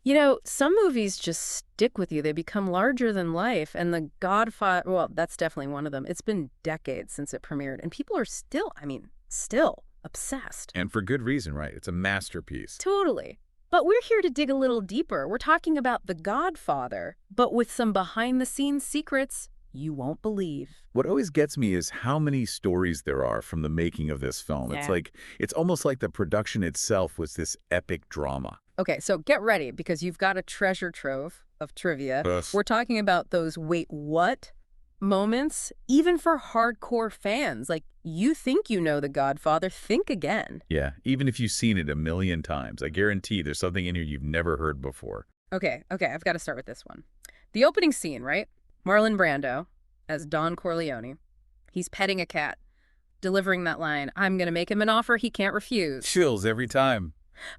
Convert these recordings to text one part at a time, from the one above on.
You know, some movies just stick with you. They become larger than life. And The Godfather, well, that's definitely one of them. It's been decades since it premiered, and people are still, still obsessed. And for good reason, right? It's a masterpiece. Totally. But we're here to dig a little deeper. We're talking about The Godfather, but with some behind-the-scenes secrets you won't believe. What always gets me is how many stories there are from the making of this film. Yeah. It's almost like the production itself was this epic drama. Okay, so get ready because you've got a treasure trove of trivia. Yes. We're talking about those wait, what moments, even for hardcore fans. Like, you think you know The Godfather, think again. Yeah, even if you've seen it a million times, I guarantee there's something in here you've never heard before. Okay, I've got to start with this one. The opening scene, right? Marlon Brando as Don Corleone. He's petting a cat, delivering that line, "I'm going to make him an offer he can't refuse." Chills every time.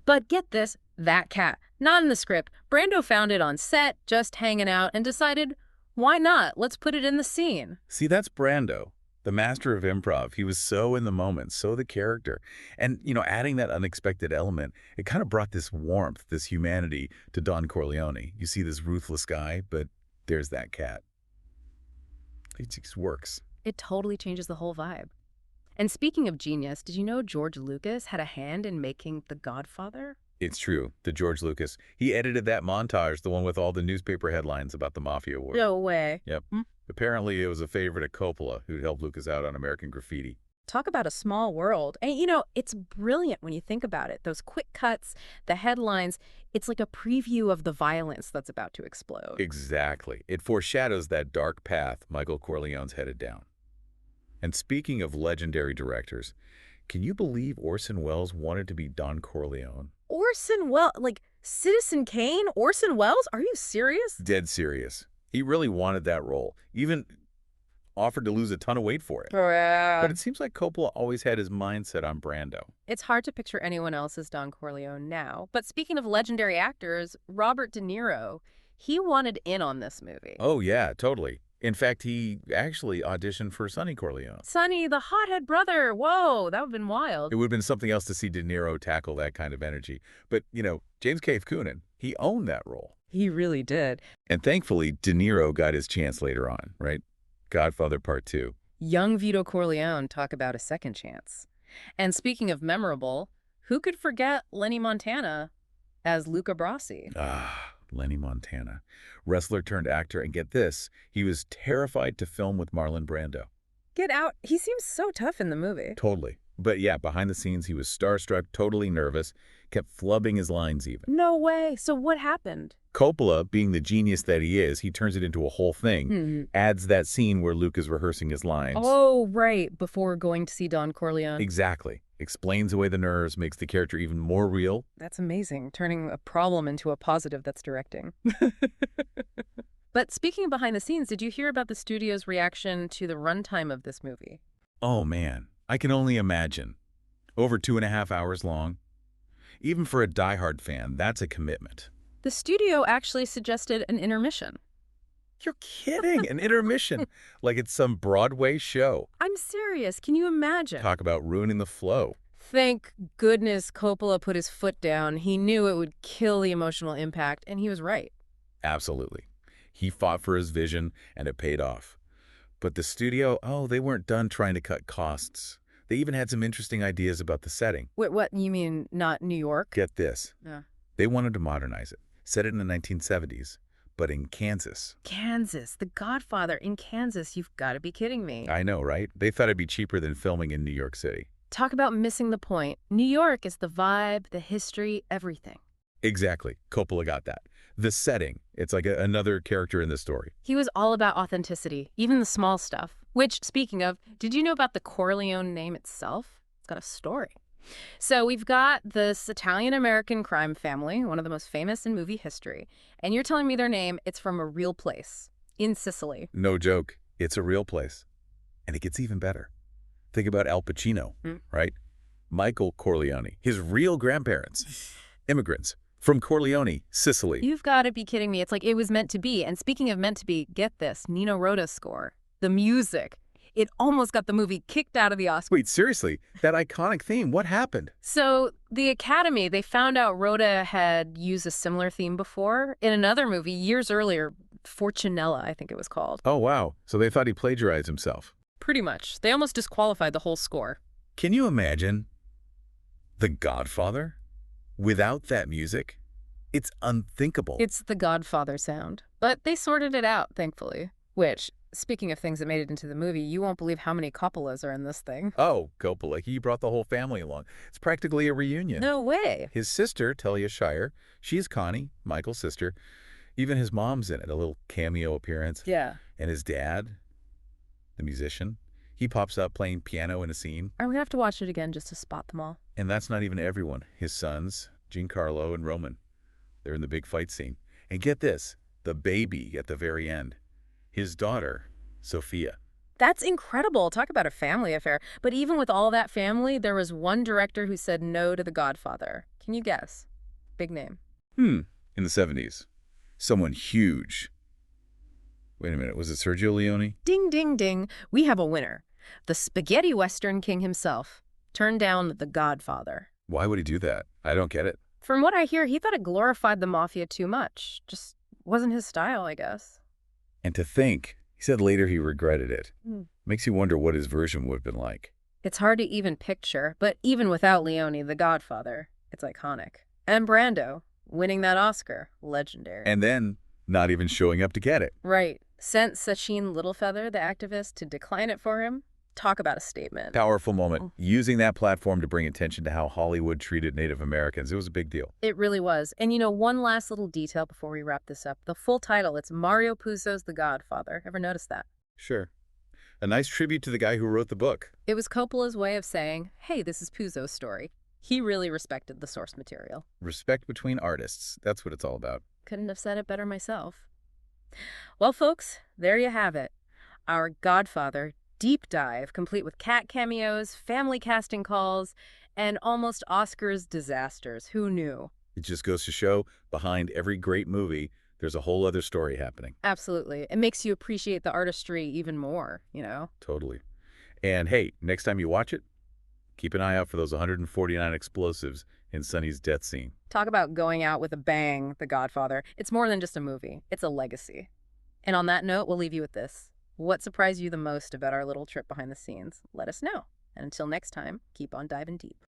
But get this, that cat, not in the script. Brando found it on set, just hanging out, and decided, why not? Let's put it in the scene. See, that's Brando, the master of improv. He was so in the moment, so the character. And, adding that unexpected element, it kind of brought this warmth, this humanity to Don Corleone. You see this ruthless guy, but there's that cat. It just works. It totally changes the whole vibe. And speaking of genius, did you know George Lucas had a hand in making The Godfather? It's true. The George Lucas. He edited that montage, the one with all the newspaper headlines about the Mafia War. No way. Yep. Apparently, it was a favorite of Coppola, who'd helped Lucas out on American Graffiti. Talk about a small world. And, it's brilliant when you think about it. Those quick cuts, the headlines, it's like a preview of the violence that's about to explode. Exactly. It foreshadows that dark path Michael Corleone's headed down. And speaking of legendary directors, can you believe Orson Welles wanted to be Don Corleone? Orson Welles, like Citizen Kane? Orson Welles? Are you serious? Dead serious. He really wanted that role. Even offered to lose a ton of weight for it. Oh, yeah. But it seems like Coppola always had his mindset on Brando. It's hard to picture anyone else as Don Corleone now. But speaking of legendary actors, Robert De Niro, he wanted in on this movie. Oh, yeah, totally. In fact, he actually auditioned for Sonny Corleone. Sonny, the hothead brother. Whoa, that would have been wild. It would have been something else to see De Niro tackle that kind of energy. But, James K. Coonan, he owned that role. He really did. And thankfully, De Niro got his chance later on, right? Godfather Part 2. Young Vito Corleone, talk about a second chance. And speaking of memorable, who could forget Lenny Montana as Luca Brasi? Ah, Lenny Montana. Wrestler turned actor, and get this, he was terrified to film with Marlon Brando. Get out. He seems so tough in the movie. Totally. But yeah, behind the scenes, he was starstruck, totally nervous, kept flubbing his lines even. No way. So what happened? Coppola, being the genius that he is, he turns it into a whole thing, adds that scene where Luke is rehearsing his lines. Oh, right, before going to see Don Corleone. Exactly. Explains away the nerves, makes the character even more real. That's amazing, turning a problem into a positive. That's directing. But speaking of behind the scenes, did you hear about the studio's reaction to the runtime of this movie? Oh man, I can only imagine. Over 2.5 hours long. Even for a diehard fan, that's a commitment. The studio actually suggested an intermission. You're kidding, an intermission, like it's some Broadway show. I'm serious. Can you imagine? Talk about ruining the flow. Thank goodness Coppola put his foot down. He knew it would kill the emotional impact, and he was right. Absolutely. He fought for his vision, and it paid off. But the studio, they weren't done trying to cut costs. They even had some interesting ideas about the setting. Wait, what? You mean not New York? Get this. Yeah. They wanted to modernize it, set it in the 1970s, but in Kansas. Kansas. The Godfather in Kansas. You've got to be kidding me. I know, right? They thought it'd be cheaper than filming in New York City. Talk about missing the point. New York is the vibe, the history, everything. Exactly. Coppola got that. The setting, it's like another character in the story. He was all about authenticity, even the small stuff. Which, speaking of, did you know about the Corleone name itself? It's got a story. So we've got this Italian-American crime family, one of the most famous in movie history. And you're telling me their name, it's from a real place in Sicily. No joke. It's a real place. And it gets even better. Think about Al Pacino, right? Michael Corleone, his real grandparents, immigrants from Corleone, Sicily. You've got to be kidding me. It's like it was meant to be. And speaking of meant to be, get this, Nino Rota's score, the music. It almost got the movie kicked out of the Oscars. Wait, seriously? That iconic theme, what happened? So the Academy, they found out Rhoda had used a similar theme before in another movie years earlier, Fortunella, I think it was called. Oh, wow. So they thought he plagiarized himself. Pretty much. They almost disqualified the whole score. Can you imagine The Godfather without that music? It's unthinkable. It's the Godfather sound. But they sorted it out, thankfully. Which, speaking of things that made it into the movie, you won't believe how many Coppolas are in this thing. Oh, Coppola, he brought the whole family along. It's practically a reunion. No way. His sister, Talia Shire, she's Connie, Michael's sister. Even his mom's in it, a little cameo appearance. Yeah. And his dad, the musician, he pops up playing piano in a scene. I'm going to have to watch it again just to spot them all. And that's not even everyone. His sons, Giancarlo and Roman, they're in the big fight scene. And get this, the baby at the very end. His daughter, Sophia. That's incredible. Talk about a family affair. But even with all that family, there was one director who said no to The Godfather. Can you guess? Big name. In the 70s. Someone huge. Wait a minute, was it Sergio Leone? Ding, ding, ding. We have a winner. The spaghetti western king himself turned down The Godfather. Why would he do that? I don't get it. From what I hear, he thought it glorified the mafia too much. Just wasn't his style, I guess. And to think, he said later he regretted it. Hmm. Makes you wonder what his version would have been like. It's hard to even picture, but even without Leone, The Godfather, it's iconic. And Brando, winning that Oscar, legendary. And then, not even showing up to get it. Right. Sent Sachin Littlefeather, the activist, to decline it for him. Talk about a statement. Powerful moment. Using that platform to bring attention to how Hollywood treated Native Americans. It was a big deal. It really was. And one last little detail before we wrap this up. The full title, it's Mario Puzo's The Godfather. Ever notice that? Sure. A nice tribute to the guy who wrote the book. It was Coppola's way of saying, hey, this is Puzo's story. He really respected the source material. Respect between artists. That's what it's all about. Couldn't have said it better myself. Well, folks, there you have it. Our Godfather deep dive, complete with cat cameos, family casting calls, and almost Oscars disasters. Who knew? It just goes to show, behind every great movie, there's a whole other story happening. Absolutely. It makes you appreciate the artistry even more, Totally. And hey, next time you watch it, keep an eye out for those 149 explosives in Sonny's death scene. Talk about going out with a bang, The Godfather. It's more than just a movie. It's a legacy. And on that note, we'll leave you with this. What surprised you the most about our little trip behind the scenes? Let us know. And until next time, keep on diving deep.